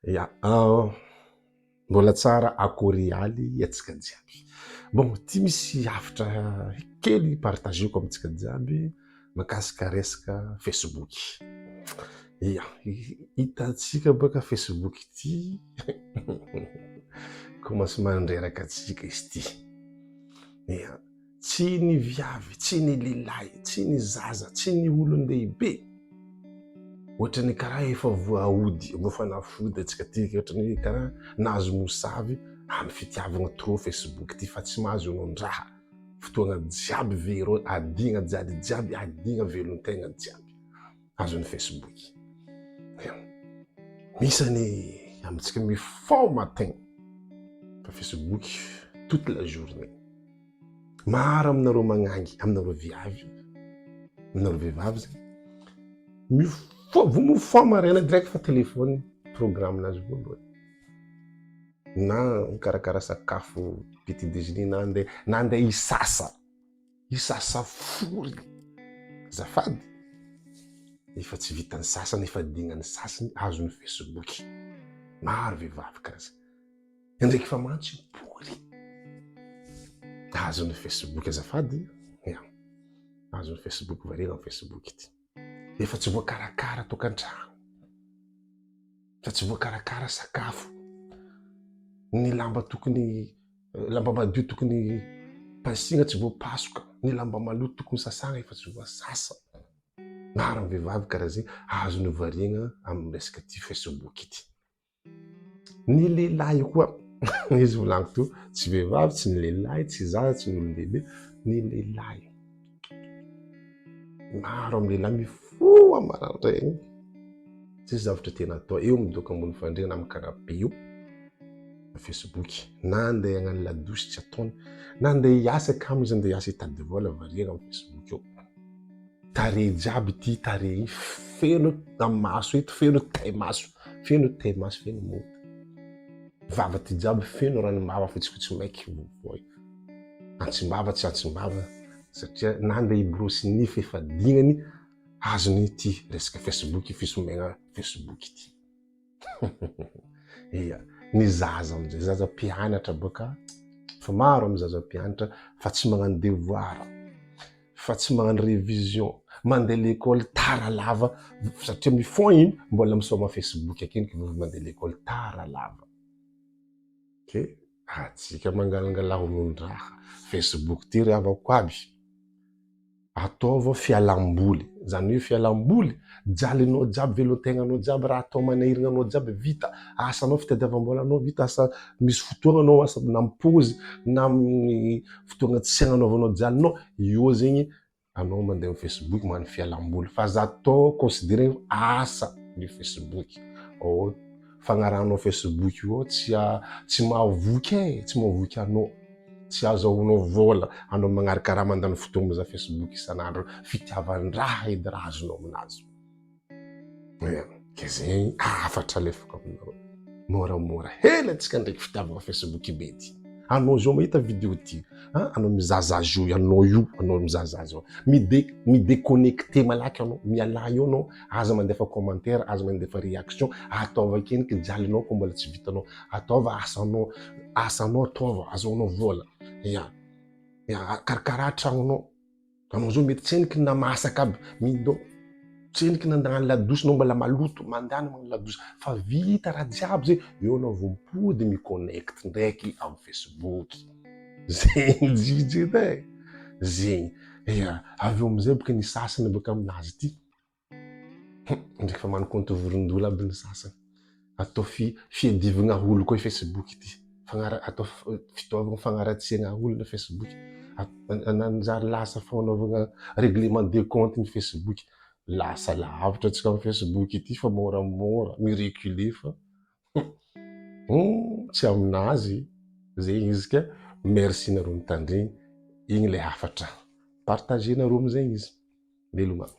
Ya, mbola tsara akory aly atsika jiaby. Bon, ty misy hafatra kely partageko amintsika jiaby mahakasika resaka Facebook. Ia, hitantsika baka Facebook ity komansy mandreraka atsika izy ty. Ia, tsy ny viavy, tsy ny lehilahy, tsy ny zaza, tsy ny olon-dehibe. Ohatrany karaha efa voaody, voafanafody atsika ty, ohatrany karaha nahazo mosavy amin'ny fitiavana trop Facebook ty fa tsy mahazo anondraha. Fotoagna jiaby vero adigna jiaby adigna velon-tegna jiaby azon'ny Facebook. Misany amintsika mifao matin fa Facebook toute la journée. Maro aminareo magnangy, aminareo viavy, aminareo vehivavy zany mifao maraina direct fa telefony programme-nazy voalohany. Na mikarakara sakafo petit déjeuner na andeha hisasa fory zafady efa tsy vitany sasany efa dignany sasany azon'ny Facebook. Maro vehivavy karaha zay. Ndraiky fa mantsy poly azon'ny Facebook azafady. Ia, azon'ny Facebook variana amin'ny Facebook ity. Efa tsy voakarakara tokantrano, fa tsy voakarakara sakafo, ny lamba madio tokony pasigna tsy voapasoka, ny lamba maloto tokony sasagna efa tsy voasasa. Maro amin'ny vehivavy karaha zay azon'ny variana amin'ny resaka ty Facebook ity. Ny lehilahy koa izy volaniko to, tsy vehivavy, tsy ny lehilahy, tsy zaza, tsy ny olon-dehibe, ny lehilahy. Maro amin'ny lehilahy mifoa maraindregny, tsy zavatra tena atao eo midoka ambony fandriana amin'ny canapé io Facebook, na andeha hagnano ladosy tsy ataony, na andeha hiasa kamo izy andeha hiasa hitady vola variana amin'ny Facebook io. Tarehy jiaby ty tarehy feno amin'ny maso eto, feno tay-maso, feno mota. Vava ty jiaby feno ranombava fotsifotsy maiky vovoy. Antsim-bava tsy antsim-bava satria na andeha hiborosy nify efa dignany azony ty resaka Facebook, fisomegna Facebook ity. Ia, ny zaza amin'izay, zaza mpianatra baka, fa maro amin'ny zaza mpianatra fa tsy magnano devoir, fa tsy magnano révision, mandeha l'école tara lava satria mifon iny mbola misoma Facebook akeniky vao mandeha l'école tara lava. Ke atsika mangalangala olon-draha Facebook ty ry havako aby, ataova fialamboly. Zany hoe fialamboly, jalinao jiaby, velon-tegnanao jiaby, raha atao manahirignanao jiaby vita, asanao fitadiavam-bolanao vita, asa misy fotoagna anao asa na mipôzy na amin'ny fotoagna tsy agnanaovanao jalinao, io zegny anao mandeha amin'ny Facebook magnano fialamboly. Fa za atao considéré asa ny Facebook. Fagnarahanao Facebook io tsy mahavoky tsy mahavoky anao, tsy azahoanao vola anao magnaraka raha mandany fotoagna za Facebook isan'andro, fitiavan-draha edy raha azonao aminazy. Ke zegny hafatra alefako aminareo. Moramora hely antsika ndraiky fitiavana Facebook be ty. Anao zao mahita vidéo ty, anao mizahazaha zao, anao mizahazaha zao, midéconnecté malaky anao, miala eo anao, aza mandefa commentaire, aza mandefa réaction, ataova keniky jalinao ko mbola tsy vitanao, ataova asanao ataova, azahoanao vola. Ia, karakara tragnonao, anao zao mety tseniky namasaka aby, tseniky nandagna ladosy, nao mbola maloto, mandany magnano ladosy, fa vita raha jiaby zay, eo anao vao mipody miconnecte ndraiky amin'ny Facebook. Zegny jijy edy zegny. Ia, avy eo amizay boka ny sasany boka aminazy ty, ndraiky fa manao compte voron-dola aby ny sasany. Atao fiadivagna olo koa i Facebook ity. Atao fitaovagna fagnaratsiagna olo ny Facebook. Nanjary lasa fanaovagna règlement de compte ny Facebook. Lasa lavitra atsika amin'ny Facebook ity fa moramora mireculer fa tsy aminazy. Zegny izy ka, merci nareo nitandriny. Igny le hafatra. Partagenareo amizay izy. Veloma.